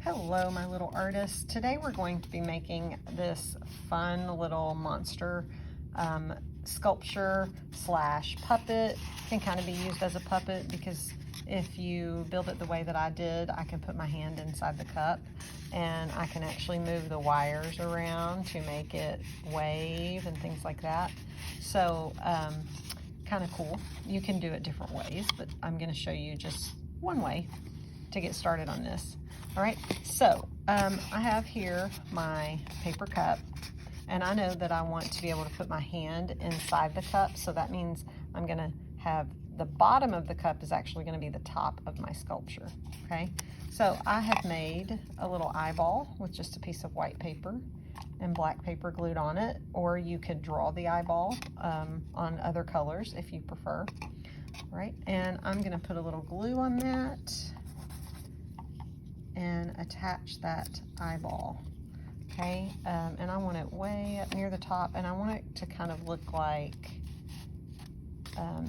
Hello, my little artists. Today we're going to be making this fun little monster sculpture slash puppet. Can kind of be used as a puppet because if you build it the way that I did, I can put my hand inside the cup and I can actually move the wires around to make it wave and things like that. So kind of cool. You can do it different ways, but I'm going to show you just one way to get started on this. All right, so I have here my paper cup, and I know that I want to be able to put my hand inside the cup, so that means I'm gonna have the bottom of the cup is actually gonna be the top of my sculpture, okay? So I have made a little eyeball with just a piece of white paper and black paper glued on it, or you could draw the eyeball on other colors if you prefer, all right? And I'm gonna put a little glue on that and attach that eyeball, okay? And I want it way up near the top, and I want it to kind of look like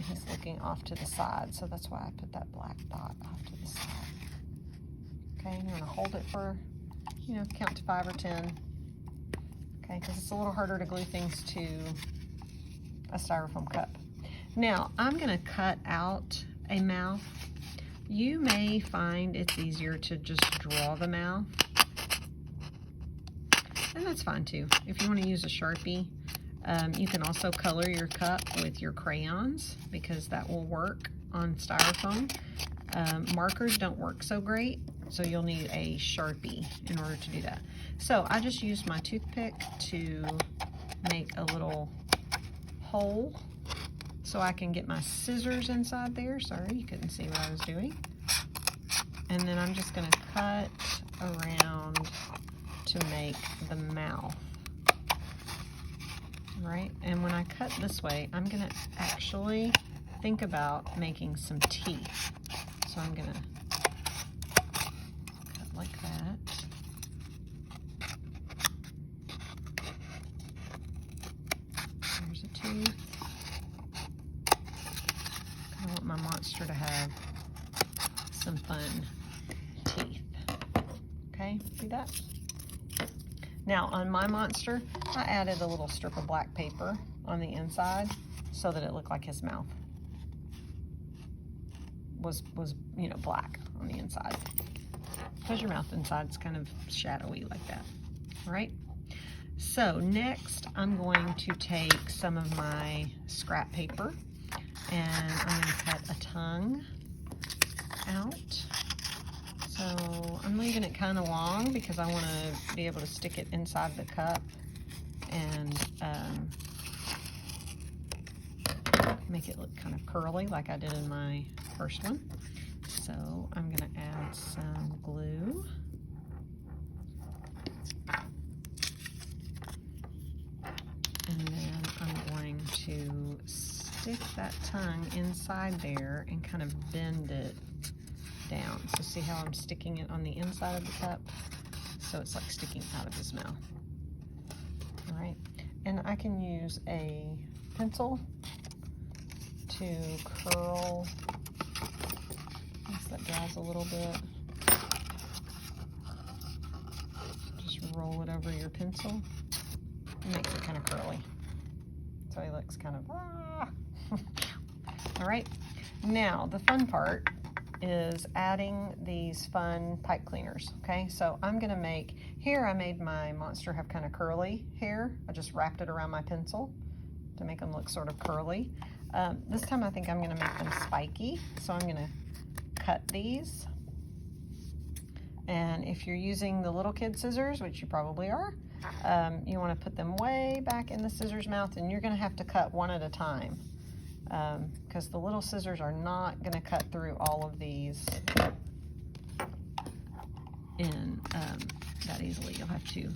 he's looking off to the side, so that's why I put that black dot off to the side. Okay, I'm gonna hold it for, count to 5 or 10, okay, because it's a little harder to glue things to a styrofoam cup. Now, I'm gonna cut out a mouth. You may find it's easier to just draw the mouth, and that's fine too. If you want to use a Sharpie, you can also color your cup with your crayons because that will work on styrofoam. Markers don't work so great, so you'll need a Sharpie in order to do that. So I just used my toothpick to make a little hole so I can get my scissors inside there. Sorry, you couldn't see what I was doing. And then I'm just gonna cut around to make the mouth, right? And when I cut this way, I'm gonna actually think about making some teeth. So I'm gonna cut like that. There's a tooth. I want my monster to have some fun teeth. Okay, see that? Now on my monster, I added a little strip of black paper on the inside so that it looked like his mouth was black on the inside. Because your mouth inside is kind of shadowy like that. All right. So next, I'm going to take some of my scrap paper and I'm going to cut a tongue out. So I'm leaving it kind of long because I want to be able to stick it inside the cup and make it look kind of curly like I did in my first one. So I'm going to add some glue. And then I'm going to stick that tongue inside there and kind of bend it down. So see how I'm sticking it on the inside of the cup? So it's like sticking out of his mouth. All right. And I can use a pencil to curl. Once that dries a little bit, just roll it over your pencil. It makes it kind of curly. So he looks kind of, All right. Now, the fun part is adding these fun pipe cleaners, okay? So I'm gonna make, here I made my monster have kind of curly hair. I just wrapped it around my pencil to make them look sort of curly. This time I think I'm gonna make them spiky. So I'm gonna cut these. And if you're using the little kid scissors, which you probably are, you wanna put them way back in the scissors mouth, and you're gonna have to cut one at a time. Because the little scissors are not going to cut through all of these in that easily. You'll have to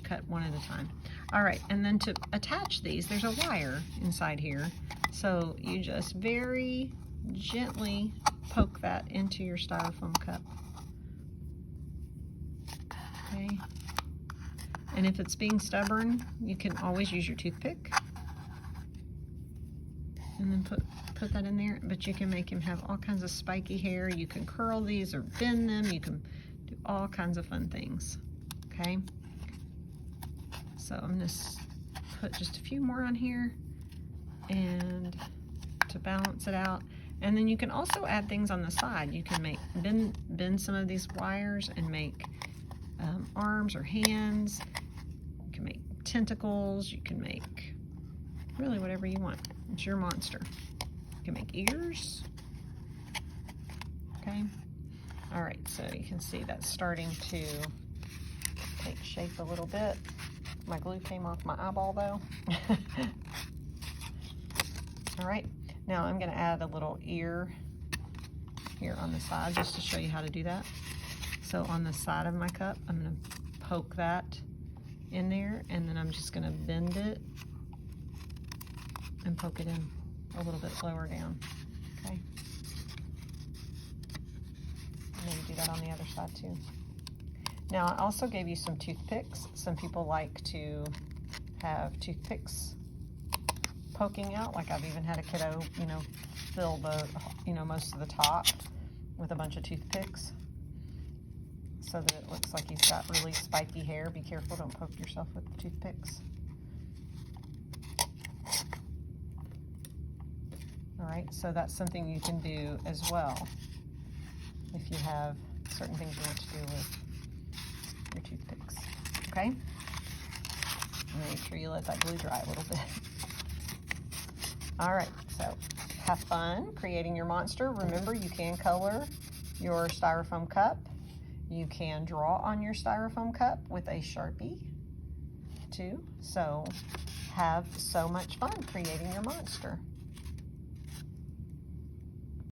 cut one at a time. All right, and then to attach these, there's a wire inside here. So you just very gently poke that into your styrofoam cup. Okay. And if it's being stubborn, you can always use your toothpick. And then put that in there, but you can make him have all kinds of spiky hair. You can curl these or bend them. You can do all kinds of fun things, okay? So I'm gonna put just a few more on here and to balance it out. And then you can also add things on the side. You can make bend some of these wires and make arms or hands. You can make tentacles. You can make really whatever you want. It's your monster. You can make ears. Okay. All right, so you can see that's starting to take shape a little bit. My glue came off my eyeball though. All right, now I'm gonna add a little ear here on the side just to show you how to do that. So on the side of my cup, I'm gonna poke that in there, and then I'm just gonna bend it and poke it in a little bit lower down, okay? Maybe do that on the other side too. Now I also gave you some toothpicks. Some people like to have toothpicks poking out, like I've even had a kiddo, you know, fill the, you know, most of the top with a bunch of toothpicks so that it looks like he's got really spiky hair. Be careful, don't poke yourself with the toothpicks. All right, so that's something you can do as well if you have certain things you want to do with your toothpicks, okay? Make sure you let that glue dry a little bit. All right, so have fun creating your monster. Remember, you can color your styrofoam cup. You can draw on your styrofoam cup with a Sharpie too. So have so much fun creating your monster.